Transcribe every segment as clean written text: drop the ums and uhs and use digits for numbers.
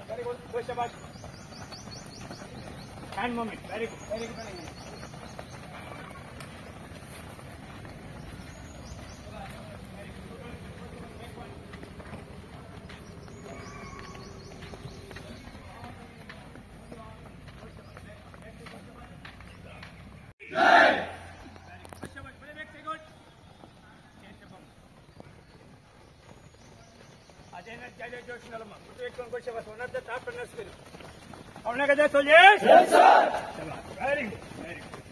Very good. Push about. Hand movement. Very good. Very good. One of the top runners. Soldiers? Yes, sir. Very good. Very good.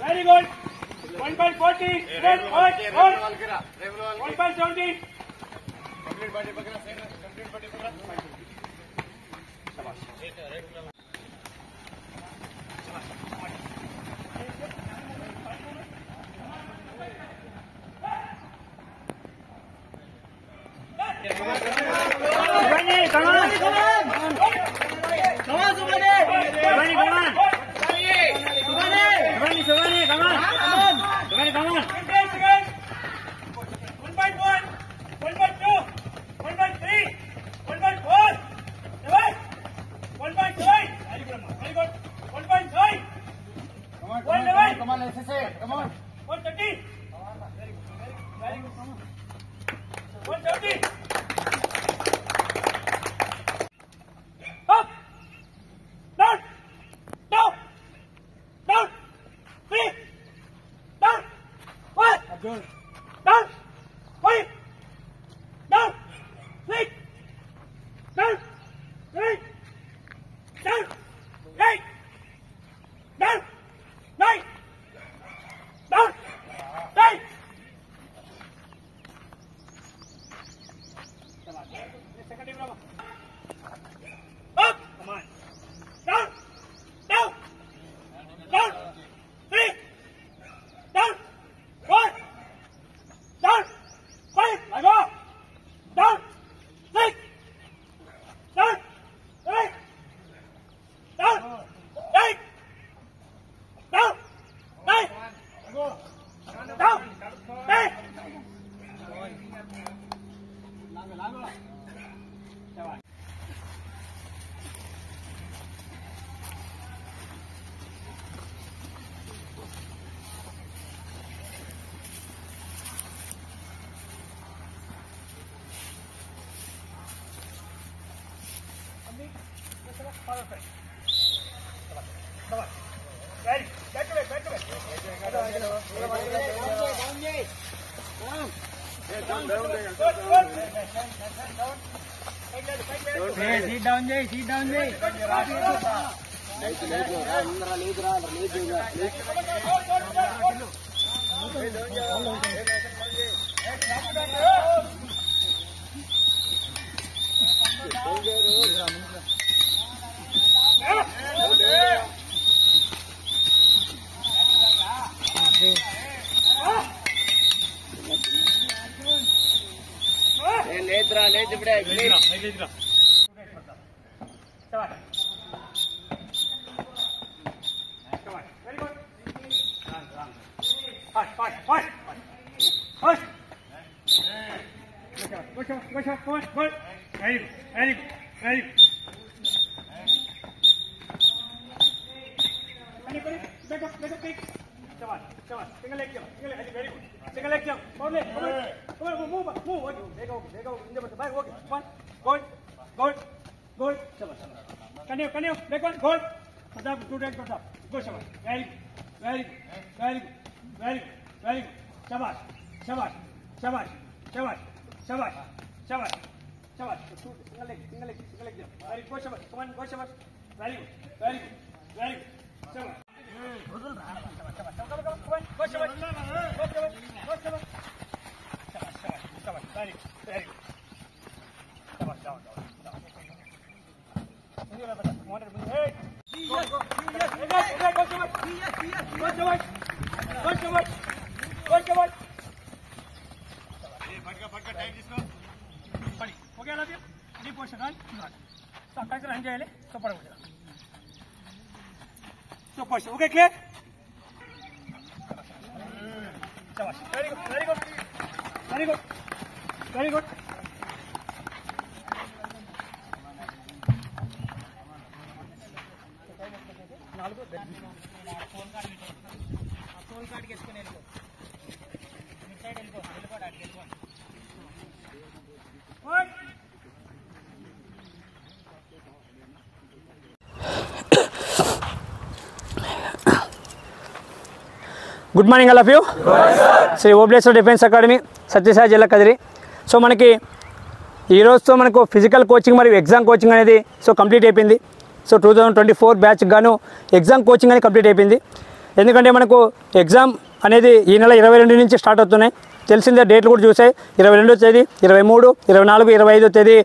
Very good. 1.40. 1.70. Sit down, Jay. Continue, back one, goal. Good, go, Shabash. Very good. Shabash. Single leg. Very good, Shabash. Come on, go, Shabash. Very good. Shabash. Come on, go, Shabash. Shabash. Very good. Shabash, down. Hey! Go, okay, I love you. Deep position, right? So, I'm going to hand you so, position. Okay, clear? Very good. Good morning all of you. Shri Obleshwar defence academy Sathya Sai జిల్లా Kadiri. So మనకి ఈ రోజుతో మనకు physical coaching మరియు exam coaching అనేది complete అయిపోయింది. So 2024 batch గాను exam coaching అనేది కంప్లీట్ అయిపోయింది. ఎందుకంటే మనకు ఎగ్జామ్ అనేది ఈ నెల 22 నుంచి స్టార్ట్ అవుతున్నాయి. తెలిసిందే, డేట్లు కూడా చూసాయి. 22వ తేదీ, 23, 24, 25వ తేదీ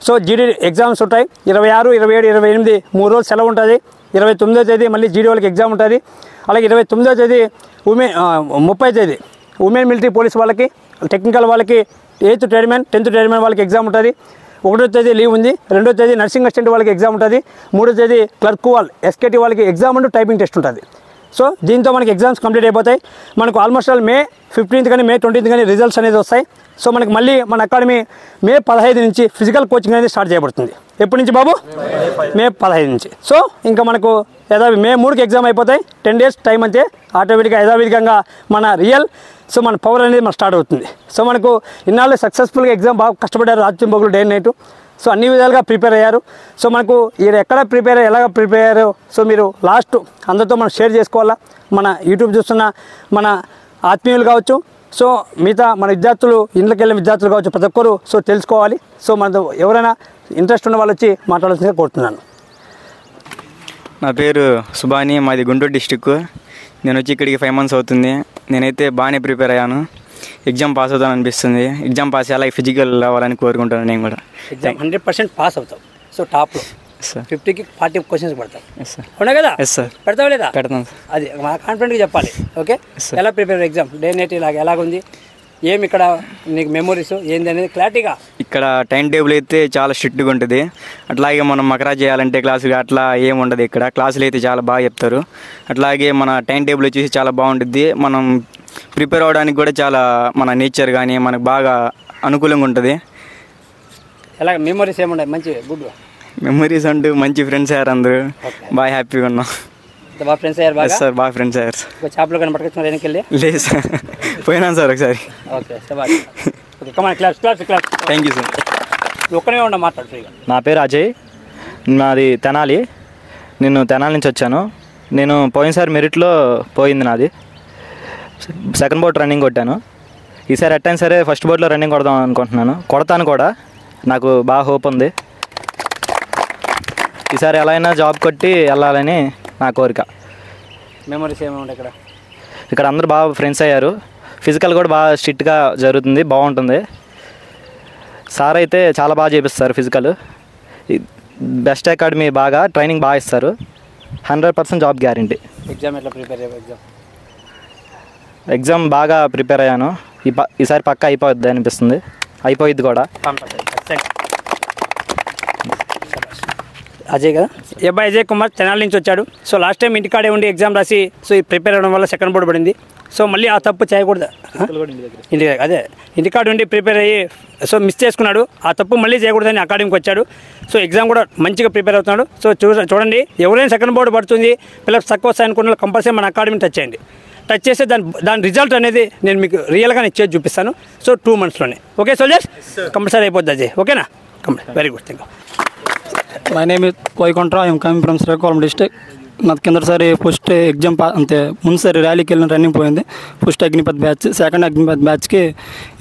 సో జీడీ ఎగ్జామ్స్ ఉంటాయి. 26, 27, 28 3 రోజులు సెలవు ఉంటుంది. 29వ తేదీ మళ్ళీ జీడీ వాళ్ళకి ఎగ్జామ్ ఉంటుంది. అలాగే 29వ తేదీ 30వ తేదీ ఉమెన్ మిలిటరీ పోలీస్ వాళ్ళకి, టెక్నికల్ వాళ్ళకి, 8th ట్రేడ్మెన్ 10th ట్రేడ్మెన్ వాళ్ళకి ఎగ్జామ్ ఉంటుంది. 1వ తేదీ లీవ్ ఉంది. 2వ తేదీ నర్సింగ్ అసిస్టెంట్ వాళ్ళకి ఎగ్జామ్ ఉంటుంది. 3వ తేదీ క్లర్క్ వాళ్ళు ఎస్కేటీ వాళ్ళకి ఎగ్జామ్ అంటూ టైపింగ్ టెస్ట్ ఉంటుంది. సో దీంతో మనకి ఎగ్జామ్స్ కంప్లీట్ అయిపోతాయి. మనకు ఆల్మోస్ట్ ఆల్ May 15th కానీ May 20th కానీ రిజల్ట్స్ అనేది వస్తాయి. సో మనకి మళ్ళీ మన అకాడమీ May 15 నుంచి ఫిజికల్ కోచింగ్ అనేది స్టార్ట్ చేయబడుతుంది. ఎప్పటి నుంచి బాబు? May 15 నుంచి. సో ఇంకా మనకు May 3కి ఎగ్జామ్ అయిపోతాయి. 10 days టైం అంతే. ఆటోమేటిక్గా యథావిధికంగా మన రియల్ సో మన పవర్ అనేది మన స్టార్ట్ అవుతుంది. సో మనకు ఇన్నాళ్ళు సక్సెస్ఫుల్గా ఎగ్జామ్ బాగా కష్టపడ్డారు, రాత్రి పగలు డే నైట్. సో అన్ని విధాలుగా ప్రిపేర్ అయ్యారు. సో మనకు మీరు ఎక్కడ ప్రిపేర్ ఎలాగ ప్రిపేర్ అయ్యారో సో మీరు లాస్ట్ అందరితో మనం షేర్ చేసుకోవాలా. మన యూట్యూబ్ చూస్తున్న మన ఆత్మీయులు కావచ్చు, సో మిగతా మన విద్యార్థులు, ఇంట్లోకి వెళ్ళిన విద్యార్థులు కావచ్చు, ప్రతి ఒక్కరు సో తెలుసుకోవాలి. సో మనతో ఎవరైనా ఇంట్రెస్ట్ ఉన్న వాళ్ళు వచ్చి మాట్లాడాల్సిందిగా కోరుతున్నాను. నా పేరు సుబాని, మాది గుంటూరు డిస్టిక్. నేను వచ్చి ఇక్కడికి 5 months అవుతుంది. నేనైతే బాగానే ప్రిపేర్ అయ్యాను. ఎగ్జామ్ పాస్ అవుతాను అనిపిస్తుంది. ఎగ్జామ్ పాస్ అలాగే ఫిజికల్ అవ్వాలని కోరుకుంటాను. నేను కూడా ఎగ్జామ్ 100% పాస్ అవుతాం. సో టాప్లో సార్ 50కి 40 క్వశ్చన్స్ పడతాయి. Yes sir. అవునా కదా? Yes sir. పెడతావు లేదా? పెడతాను సార్. అది మన కాన్ఫిడెంట్గా చెప్పాలి. Okay, sir. ఎలా ప్రిపేర్ ఎగ్జామ్ డే నైట్ ఎలాగుంది, ఏమి ఇక్కడ నీకు మెమోరీస్ ఏంది అనేది క్లారిటీగా. ఇక్కడ టైం టేబుల్ అయితే చాలా స్ట్రిక్ట్గా ఉంటుంది. అట్లాగే మనం మకరా చేయాలంటే క్లాసులు అట్లా ఏమి ఉండదు. ఇక్కడ క్లాసులు అయితే చాలా బాగా చెప్తారు. అట్లాగే మన టైం టేబుల్ వచ్చేసి చాలా బాగుంటుంది. మనం ప్రిపేర్ అవ్వడానికి కూడా చాలా మన నేచర్ కానీ మనకు బాగా అనుకూలంగా ఉంటుంది. ఎలా మెమోరీస్ ఏమున్నాయి? మంచి గుడ్ మెమరీస్ అంటూ మంచి ఫ్రెండ్స్ అయ్యారు, అందరూ బాగా హ్యాపీగా ఉన్నాం. బాగా ఫ్రెండ్స్ అయ్యారు. బాగా సార్ బాగా ఫ్రెండ్స్ అయ్యారు. చేపలు కానీ పట్టుకొచ్చిన వెనక్కి వెళ్ళి లేదు సార్, పోయినాను సార్ ఒకసారి. ఓకే బాగా. Okay come on class class class. Thank you sir. ఒక్కనే ఉన్నా మాట్లాడు ఫ్రీగా. నా పేరు అజయ్, నాది తెనాలి. నేను తెనాలి నుంచి వచ్చాను. నేను పోయినసారి మెరిట్లో పోయింది నాది. సెకండ్ బోర్డ్ రన్నింగ్ కొట్టాను. ఈసారి ఎట్టయినా సరే ఫస్ట్ బోర్డ్లో రన్నింగ్ కొడదాం అనుకుంటున్నాను. కొడతాను కూడా, నాకు బాగా హోప్ ఉంది. ఈసారి ఎలా అయినా జాబ్ కొట్టి వెళ్ళాలని నా కోరిక. మెమరీస్ ఏముంటాయి ఇక్కడ? ఇక్కడ అందరూ బాగా ఫ్రెండ్స్ అయ్యారు. ఫిజికల్ కూడా బాగా స్ట్రిక్ట్గా జరుగుతుంది, బాగుంటుంది. సార్ అయితే చాలా బాగా చేపిస్తారు ఫిజికల్. బెస్ట్ అకాడమీ, బాగా ట్రైనింగ్ బాగా ఇస్తారు. 100% జాబ్ గ్యారంటీ. ఎగ్జామ్ ఎట్లా ప్రిపేర్ అయ్యావు? ఎగ్జామ్ బాగా ప్రిపేర్ అయ్యాను. ఈసారి పక్కా అయిపోద్ది అనిపిస్తుంది. అయిపోయిద్ది కూడా. అజయ్ కదా, ఈ అబ్బాయి అజయ్ కుమార్ తెనాలి నుంచి వచ్చాడు. సో లాస్ట్ టైం ఇంటికాడే ఉండి ఎగ్జామ్ రాసి సో ఈ ప్రిపేర్ అవ్వడం వల్ల సెకండ్ బోర్డు పడింది. సో మళ్ళీ ఆ తప్పు చేయకూడదు. ఇంటి అదే ఇంటికాడ ఉండి ప్రిపేర్ అయ్యి సో మిస్ చేసుకున్నాడు. ఆ తప్పు మళ్ళీ చేయకూడదని అకాడమీకి వచ్చాడు. సో ఎగ్జామ్ కూడా మంచిగా ప్రిపేర్ అవుతున్నాడు. సో చూడండి, ఎవరైనా సెకండ్ బోర్డు పడుతుంది, పిల్లలకు తక్కువ వస్తాయి అనుకున్న కంపల్సరీ మన అకాడమీ టచ్ చేయండి. టచ్ చేస్తే దాని రిజల్ట్ అనేది నేను మీకు రియల్గా నేను చేసి చూపిస్తాను. సో 2 monthsలోనే. ఓకే సోల్జర్స్, కంపల్సరీ అయిపోద్ది అజయ్. ఓకేనా? Very good, thank you. My name is Poikontra. I am coming from Srikakulam district. నాకు కిందసారి ఫస్ట్ ఎగ్జామ్ అంతే ముందుసారి ర్యాలీకి వెళ్ళిన రన్నింగ్ పోయింది. First Agnipath batch, second Agnipath బ్యాచ్కి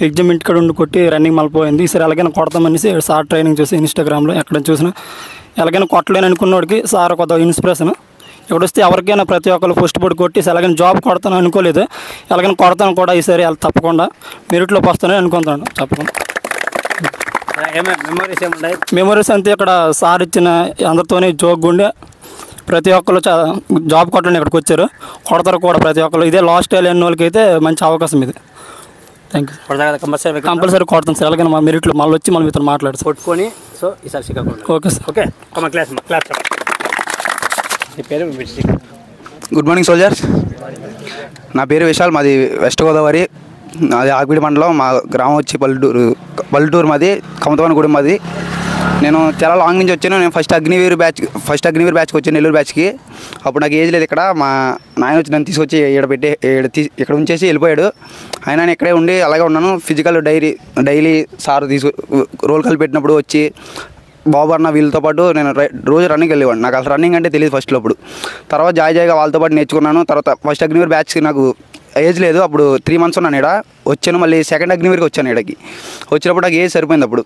ఎగ్జామ్ ఇంటికాడ ఉండి కొట్టి రన్నింగ్ మళ్ళీ పోయింది. ఈసారి ఎలాగైనా కొడతామనేసి సార్ ట్రైనింగ్ చూసి ఇన్స్టాగ్రామ్లో ఎక్కడ చూసినా ఎలాగైనా కొట్టలేని అనుకున్నవాడికి సార్ కొత్త ఇన్స్పిరేషన్. ఇక్కడ వస్తే ఎవరికైనా ప్రతి ఒక్కరు ఫస్ట్ బోర్డు కొట్టి ఎలాగైనా జాబ్ కొడతాను అనుకోలేదు. ఎలాగైనా కొడతాను కూడా ఈసారి తప్పకుండా మెరిట్లోకి వస్తానని అనుకుంటాను. తప్పకుండా మెమరీస్ అంతే. ఇక్కడ సార్ ఇచ్చిన అందరితోనే జోక్ ఉండే ప్రతి ఒక్కరు జాబ్ కొట్టండి ఇక్కడికి వచ్చారు, కొడతారు కూడా ప్రతి ఒక్కరు. ఇదే లాస్ట్ ఇయర్ ఎన్ని వాళ్ళకి అయితే మంచి అవకాశం ఇది. Thank you. కంపల్సరీ కొడతాను సార్. ఎలాగైనా మా మెరిట్లో మళ్ళీ వచ్చి మళ్ళీ మీతో మాట్లాడుతాను కొట్టుకొని. సో ఈసారి Srikakulam. Okay sir. Okay class class. మీ పేరు? Good morning soldiers. నా పేరు విశాల్, మాది వెస్ట్ గోదావరి, అది ఆగిపీడి మండలం. మా గ్రామం వచ్చి పల్లెటూరు మాది, కమతవనగూడెం మాది. నేను చాలా లాంగ్ నుంచి వచ్చాను. నేను ఫస్ట్ అగ్నివీర్ బ్యాచ్కి వచ్చాను, నెల్లూరు బ్యాచ్కి. అప్పుడు నాకు ఏజ్ లేదు. ఇక్కడ మా నాయన వచ్చి నన్ను తీసుకొచ్చి ఇక్కడ ఉంచేసి వెళ్ళిపోయాడు. ఆయన నేను ఇక్కడే ఉండి అలాగే ఉన్నాను. ఫిజికల్ డైలీ సార్ రోల్ కలిపెట్టినప్పుడు వచ్చి బాబు అన్న వీళ్ళతో పాటు నేను రోజు రన్నింగ్ వెళ్ళేవాడిని. నాకు అసలు రన్నింగ్ అంటే తెలియదు ఫస్ట్లో. అప్పుడు తర్వాత జాయిగా వాళ్ళతో పాటు నేర్చుకున్నాను. తర్వాత ఫస్ట్ అగ్నివీర్ బ్యాచ్కి నాకు ఏజ్ లేదు. అప్పుడు 3 months ఉన్నాను. ఇక్కడ వచ్చాను. మళ్ళీ సెకండ్ అగ్నివీర్కి వచ్చాను. ఇక్కడికి వచ్చినప్పుడు నాకు ఏజ్ సరిపోయింది. అప్పుడు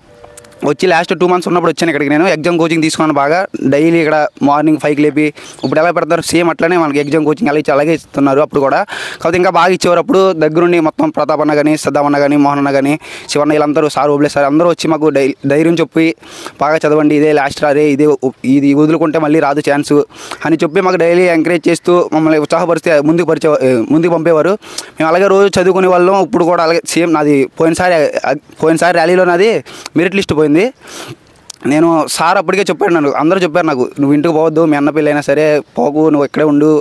వచ్చి లాస్ట్ 2 months ఉన్నప్పుడు వచ్చాను ఇక్కడికి. నేను ఎగ్జామ్ కోచింగ్ తీసుకున్నాను బాగా. డైలీ ఇక్కడ మార్నింగ్ 5కి లేపి ఇప్పుడు ఎలా పెడతారు సేమ్ అట్లనే మనకి ఎగ్జామ్ కోచింగ్ అలాగే ఇస్తున్నారు అప్పుడు కూడా. కాకపోతే ఇంకా బాగా ఇచ్చేవారు అప్పుడు. దగ్గరుండి మొత్తం ప్రతాప్ అన్న కానీ, సిద్ధామన్న కానీ, మోహన్ అన్న కానీ, శివన్న వీళ్ళందరూ, సార్ ఓబ్లే సార్ అందరూ వచ్చి మాకు ధైర్యం చెప్పి బాగా చదవండి, ఇదే లాస్ట్ అదే ఇది వదులుకుంటే మళ్ళీ రాదు ఛాన్స్ అని చెప్పి మాకు డైలీ ఎంకరేజ్ చేస్తూ మమ్మల్ని ఉత్సాహపరిస్తే ముందుకు పంపేవారు. మేము అలాగే రోజు చదువుకునే వాళ్ళం. ఇప్పుడు కూడా అలాగే సేమ్. నాది పోయినసారి ర్యాలీలో నాది మెరిట్ లిస్ట్ పోయింది. నేను సార్ అప్పటికే చెప్పాడు, అందరూ చెప్పారు నాకు, నువ్వు ఇంటికి పోవద్దు, మీ అన్న పిల్లైనా సరే పోకు, నువ్వు ఇక్కడే ఉండు,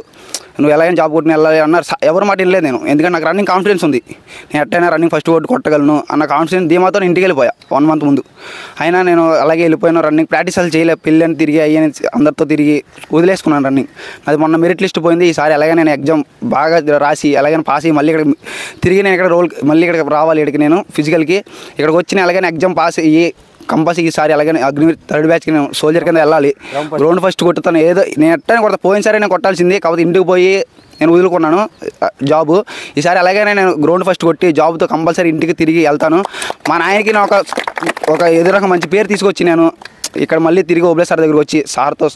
నువ్వు ఎలాగైనా జాబ్ కొట్టిన వెళ్ళాలి అన్నారు. ఎవరి మాట వినలేదు నేను. ఎందుకంటే నాకు రన్నింగ్ కాన్ఫిడెన్స్ ఉంది, నేను ఎట్టైనా రన్నింగ్ ఫస్ట్ కొట్టగలను అన్న కాన్ఫిడెన్స్ ధీమాతో ఇంటికి వెళ్ళిపోయా 1 month ముందు. అయినా నేను అలాగే వెళ్ళిపోయాను. రన్నింగ్ ప్రాక్టీస్ అసలు చేయలే, పిల్లని తిరిగి అయ్యని అందరితో తిరిగి వదిలేసుకున్నాను రన్నింగ్. అది మొన్న మెరిట్ లిస్ట్ పోయింది. ఈసారి ఎలాగైనా నేను ఎగ్జామ్ బాగా రాసి ఎలాగైనా పాస్ అయ్యి మళ్ళీ ఇక్కడ తిరిగి నేను ఇక్కడ మళ్ళీ ఇక్కడికి రావాలి. ఇక్కడికి నేను ఫిజికల్కి ఇక్కడికి వచ్చి ఎలాగైనా ఎగ్జామ్ పాస్ అయ్యి కంపల్సరీ ఈసారి అలాగే అగ్ని 3rd batchకి నేను సోల్జర్ కింద వెళ్ళాలి. గ్రౌండ్ ఫస్ట్ కొట్టుతాను. ఏదో నేను ఎట్టని కొడతా. పోయినసారి నేను కొట్టాల్సింది, కాకపోతే ఇంటికి పోయి నేను వదులుకున్నాను జాబు. ఈసారి అలాగైనా నేను గ్రౌండ్ ఫస్ట్ కొట్టి జాబ్తో కంపల్సరీ ఇంటికి తిరిగి వెళ్తాను. మా నాయనకి నేను ఒక ఎదురక మంచి పేరు తీసుకొచ్చి నేను ఇక్కడ మళ్ళీ తిరిగి ఓబ్లే సార్ దగ్గర వచ్చి సార్తో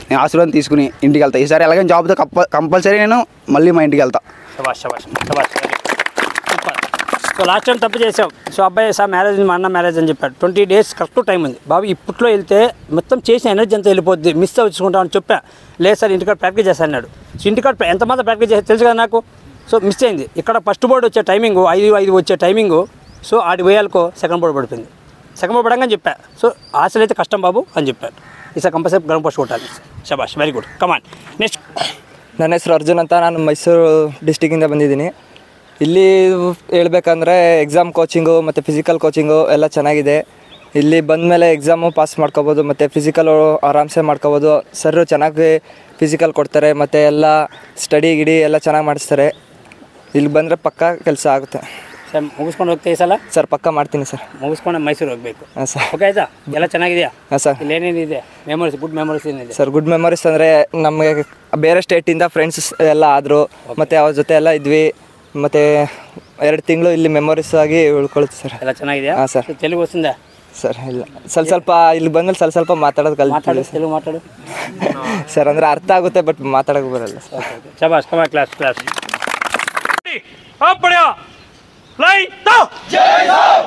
నేను ఆశీర్వాదం తీసుకుని ఇంటికి వెళ్తాను. ఈసారి ఎలాగైనా జాబ్తో కంపల్సరీ నేను మళ్ళీ మా ఇంటికి వెళ్తాను. సో లాస్ట్ టైం తప్పు చేసాం. సో అబ్బాయి సార్ మ్యారేజ్ మా అన్న మ్యారేజ్ అని చెప్పాడు. 20 days కరెక్ట్ టైం ఉంది బాబు. ఇప్పట్లో వెళ్తే మొత్తం చేసిన ఎనర్జీ అంతా వెళ్ళిపోద్ది, మిస్ అవ్వచ్చుకుంటామని చెప్పా. లేదు సార్ ఇంటికాడ ప్రాక్టీస్ చేస్తాను అన్నాడు. సో ఇంటికాడ ఎంతమంది ప్రాక్టీస్ చేస్తే తెలుసు కదా నాకు. సో మిస్ అయింది. ఇక్కడ ఫస్ట్ బోర్డు వచ్చే టైమింగ్ 5 వచ్చే టైమింగు. సో ఆడి వేయాలకో సెకండ్ బోర్డు పడిపోయింది. సెకండ్ బోర్డు పడంగా చెప్పా. సో ఆశలు అయితే కష్టం బాబు అని చెప్పాడు. ఈసారి కంపల్సరీ గ్రౌండ్ ఫస్ట్ కొట్టాలి. ಶಬಾಷ್, ವೆರಿ ಗುಡ್. ಕಮಾನ್ ನೆಕ್ಸ್ಟ್. ನನ್ನ ಹೆಸರು ಅರ್ಜುನ್ ಅಂತ. ನಾನು ಮೈಸೂರು ಡಿಸ್ಟಿಕ್ಕಿಂದ ಬಂದಿದ್ದೀನಿ. ಇಲ್ಲಿ ಹೇಳ್ಬೇಕಂದ್ರೆ ಎಕ್ಸಾಮ್ ಕೋಚಿಂಗು ಮತ್ತು ಫಿಸಿಕಲ್ ಕೋಚಿಂಗು ಎಲ್ಲ ಚೆನ್ನಾಗಿದೆ. ಇಲ್ಲಿ ಬಂದಮೇಲೆ ಎಕ್ಸಾಮು ಪಾಸ್ ಮಾಡ್ಕೋಬೋದು ಮತ್ತು ಫಿಸಿಕಲು ಆರಾಮ್ಸೆ ಮಾಡ್ಕೋಬೋದು. ಸರ್ ಚೆನ್ನಾಗಿ ಫಿಸಿಕಲ್ ಕೊಡ್ತಾರೆ ಮತ್ತು ಎಲ್ಲ ಸ್ಟಡಿ ಗಿಡಿ ಎಲ್ಲ ಚೆನ್ನಾಗಿ ಮಾಡಿಸ್ತಾರೆ. ಇಲ್ಲಿ ಬಂದರೆ ಪಕ್ಕಾ ಕೆಲಸ ಆಗುತ್ತೆ ಸರ್. ಮುಗಿಸ್ಕೊಂಡು ಹೋಗ್ತೀವಿ ಸಲ ಸರ್? ಪಕ್ಕ ಮಾಡ್ತೀನಿ ಸರ್. ಮುಗಿಸ್ಕೊಂಡು ಮೈಸೂರು ಹೋಗಬೇಕು. ಹಾಂ ಸರ್. ಓಕೆ ಆಯ್ತಾ? ಎಲ್ಲ ಚೆನ್ನಾಗಿದೆಯಾ? ಹಾಂ ಸರ್. ಇಲ್ಲಿ ಏನೇನಿದೆ ಮೆಮೊರೀಸ್, ಗುಡ್ ಮೆಮೊರೀಸ್ ಏನಿದೆ ಸರ್? ಗುಡ್ ಮೆಮೊರೀಸ್ ಅಂದರೆ ನಮಗೆ ಬೇರೆ ಸ್ಟೇಟಿಂದ ಫ್ರೆಂಡ್ಸ್ ಎಲ್ಲ ಆದರು ಮತ್ತು ಅವ್ರ ಜೊತೆ ಎಲ್ಲ ಇದ್ವಿ. ಮತ್ತು 2 ತಿಂಗಳು ಇಲ್ಲಿ ಮೆಮೊರೀಸ್ ಆಗಿ ಉಳ್ಕೊಳುತ್ತೆ ಸರ್. ಎಲ್ಲ ಚೆನ್ನಾಗಿದೆಯಾ? ಹಾಂ ಸರ್. ತೆಲುಗು ವస్తుందా? ಸರ್ ಇಲ್ಲ, ಸ್ವಲ್ಪ ಇಲ್ಲಿ ಬಂದಲ್ಲಿ ಸ್ವಲ್ಪ ಮಾತಾಡೋದು ಕಲಿತೀವಿ. ತೆಲುಗು ಮಾತಾಡು ಸರ್. ಅಂದರೆ ಅರ್ಥ ಆಗುತ್ತೆ ಬಟ್ ಮಾತಾಡೋಕೆ ಬರಲ್ಲ ಸರ್. ಶಬಾಷ್, ಕಮಾ ಕ್ಲಾಸ್. ಅಪ್ ಬಡಿಯಾ ಲೈ ತಾ ಜೈ ಸಾಬ್.